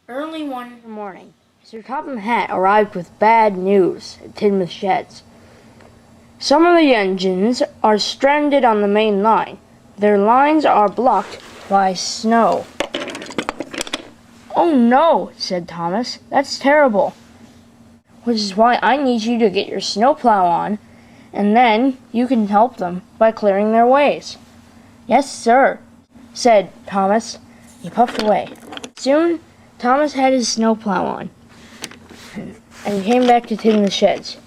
Early one morning, Sir Topham Hatt arrived with bad news at Tidmouth Sheds. Some of the engines are stranded on the main line. Their lines are blocked by snow. "Oh no," said Thomas. "That's terrible. Which is why I need you to get your snowplow on, and then you can help them by clearing their ways." "Yes, sir," said Thomas. He puffed away. Soon, Thomas had his snowplow on, and he came back to Tidmouth Sheds.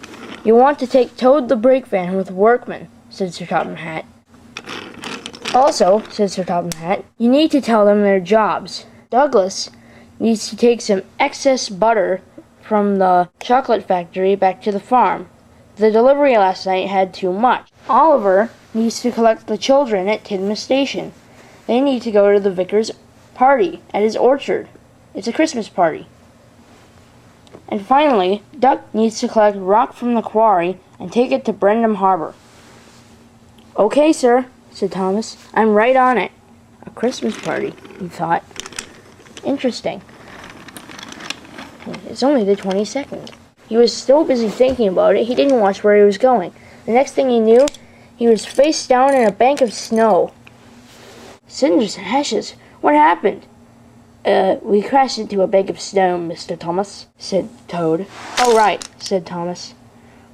"You want to take Toad the brake van with workmen," said Sir Topham Hatt. "Also," said Sir Topham Hatt, "you need to tell them their jobs. Douglas needs to take some excess butter from the chocolate factory back to the farm. The delivery last night had too much. Oliver needs to collect the children at Tidmouth Station. They need to go to the vicar's party at his orchard. It's a Christmas party. And finally, Duck needs to collect rock from the quarry and take it to Brendam Harbor." "Okay, sir," said Thomas. "I'm right on it." A Christmas party, he thought. Interesting. It's only the 22nd. He was so busy thinking about it, he didn't watch where he was going. The next thing he knew, he was face down in a bank of snow. "Cinders and ashes, what happened?" We crashed into a bank of snow, Mr. Thomas," said Toad. "Oh, right," said Thomas.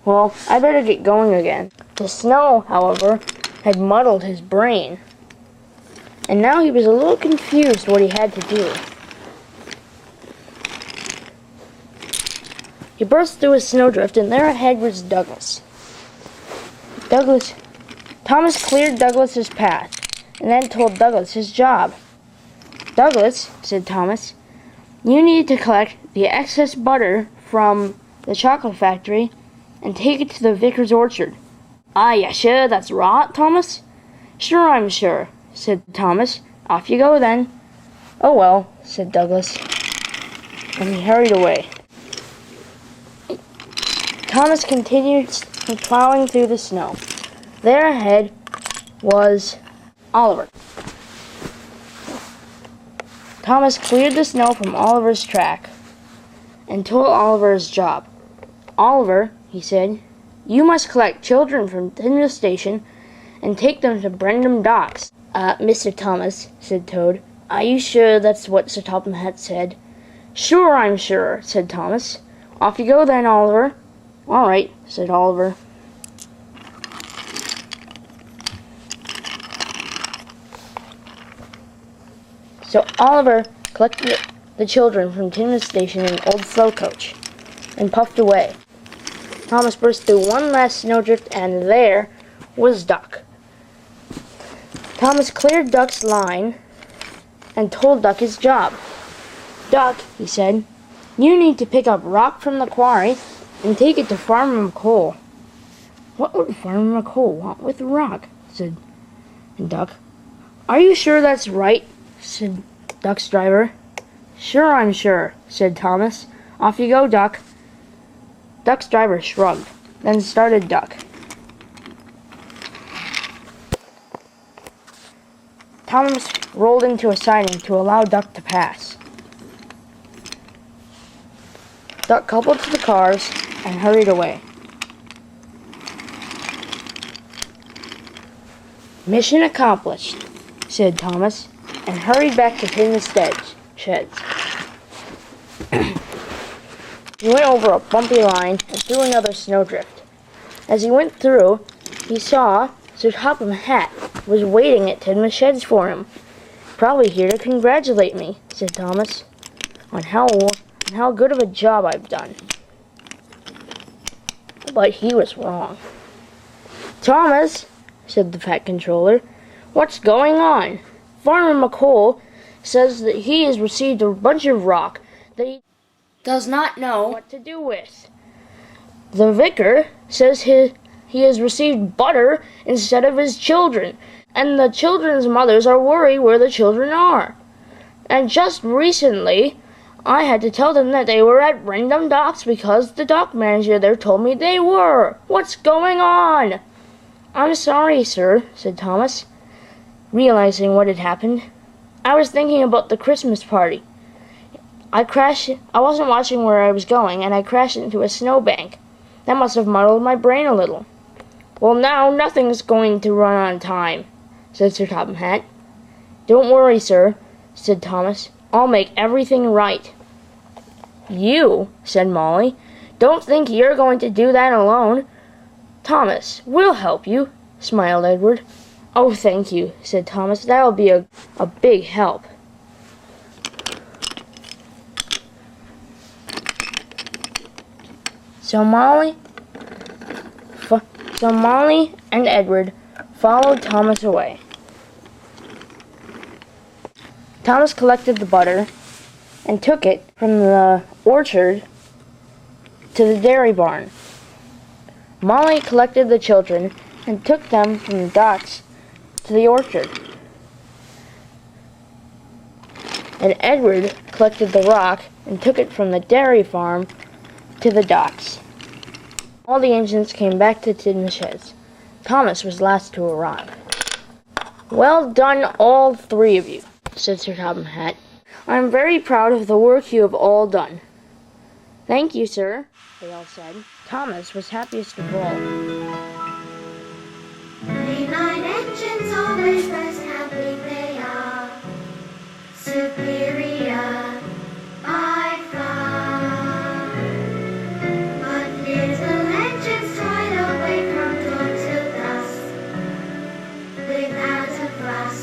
"Well, I better get going again." The snow, however, had muddled his brain, and now he was a little confused what he had to do. He burst through a snowdrift, and there ahead was Douglas. Thomas cleared Douglas's path, and then told Douglas his job. "Douglas," said Thomas, "you need to collect the excess butter from the chocolate factory and take it to the vicar's orchard." "Ah, you sure that's right, Thomas?" "Sure, I'm sure," said Thomas. "Off you go, then." "Oh, well," said Douglas, and he hurried away. Thomas continued plowing through the snow. There ahead was Oliver. Thomas cleared the snow from Oliver's track and told Oliver his job. "Oliver," he said, "you must collect children from Tidmouth Station and take them to Brendam Docks." Mr. Thomas," said Toad, "are you sure that's what Sir Topham Hatt said?" "Sure, I'm sure," said Thomas. "Off you go then, Oliver." "All right," said Oliver. So Oliver collected the children from Tidmouth Station in an old slow coach and puffed away. Thomas burst through one last snowdrift, and there was Duck. Thomas cleared Duck's line and told Duck his job. "Duck," he said, "you need to pick up rock from the quarry and take it to Farmer McColl." "What would Farmer McColl want with rock?" said Duck. "Are you sure that's right?" said Duck's driver. "Sure, I'm sure," said Thomas. "Off you go, Duck." Duck's driver shrugged, then started Duck. Thomas rolled into a siding to allow Duck to pass. Duck coupled to the cars and hurried away. "Mission accomplished," said Thomas, and hurried back to Tidmouth Sheds. He went over a bumpy line and through another snowdrift. As he went through, he saw Sir Topham Hatt was waiting at Tidmouth Sheds for him. "Probably here to congratulate me," said Thomas, on how good of a job I've done." But he was wrong. "Thomas," said the Fat Controller, "what's going on? Farmer McColl says that he has received a bunch of rock that he does not know what to do with. The vicar says he has received butter instead of his children, and the children's mothers are worried where the children are. And just recently, I had to tell them that they were at random docks because the dock manager there told me they were. What's going on? I'm sorry, sir, said Thomas, realizing what had happened. I was thinking about the Christmas party. I wasn't watching where I was going, and I crashed into a snowbank. That must have muddled my brain a little. Well, now nothing's going to run on time, said Sir Topham Hatt. Don't worry, sir, said Thomas. I'll make everything right. You, said Molly, don't think you're going to do that alone. Thomas, we'll help you, smiled Edward. Oh, thank you, said Thomas. That'll be a big help. So Molly and Edward followed Thomas away. Thomas collected the butter and took it from the orchard to the dairy barn. Molly collected the children and took them from the docks to the orchard. And Edward collected the rock and took it from the dairy farm to the docks. All the engines came back to tin sheds. Thomas was last to arrive. Well done, all three of you, said Sir Topham Hatt. I am very proud of the work you have all done. Thank you, sir, they all said. Thomas was happiest of all. Mainline engines always rest happy, they are superior by far. But little engines toil away from dawn till dusk, without a fuss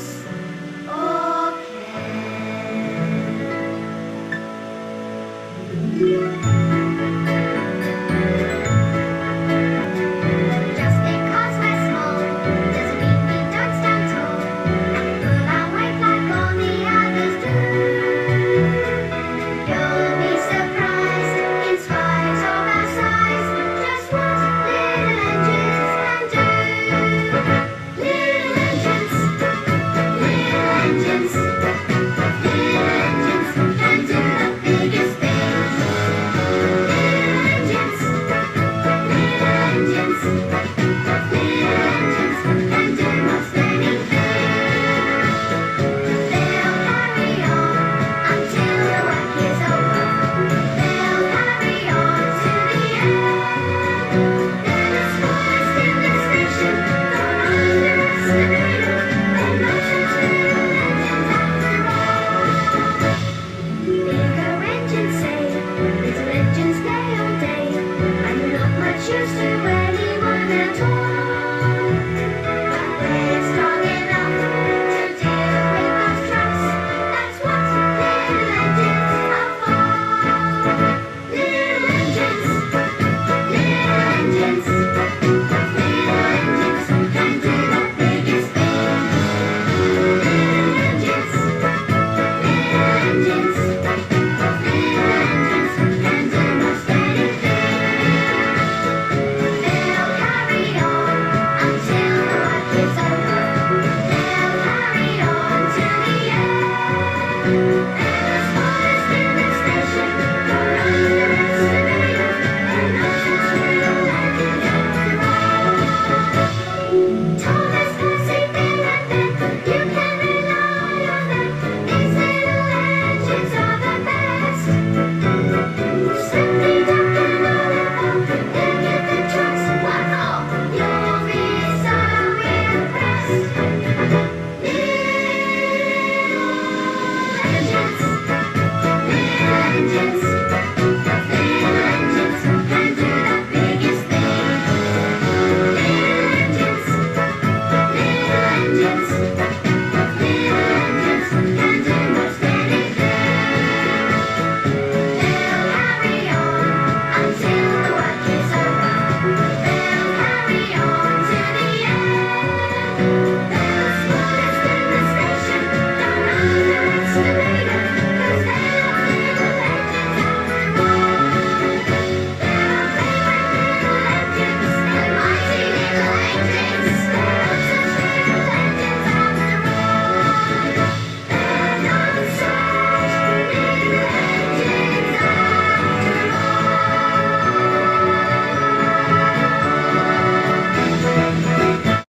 or care. Little engines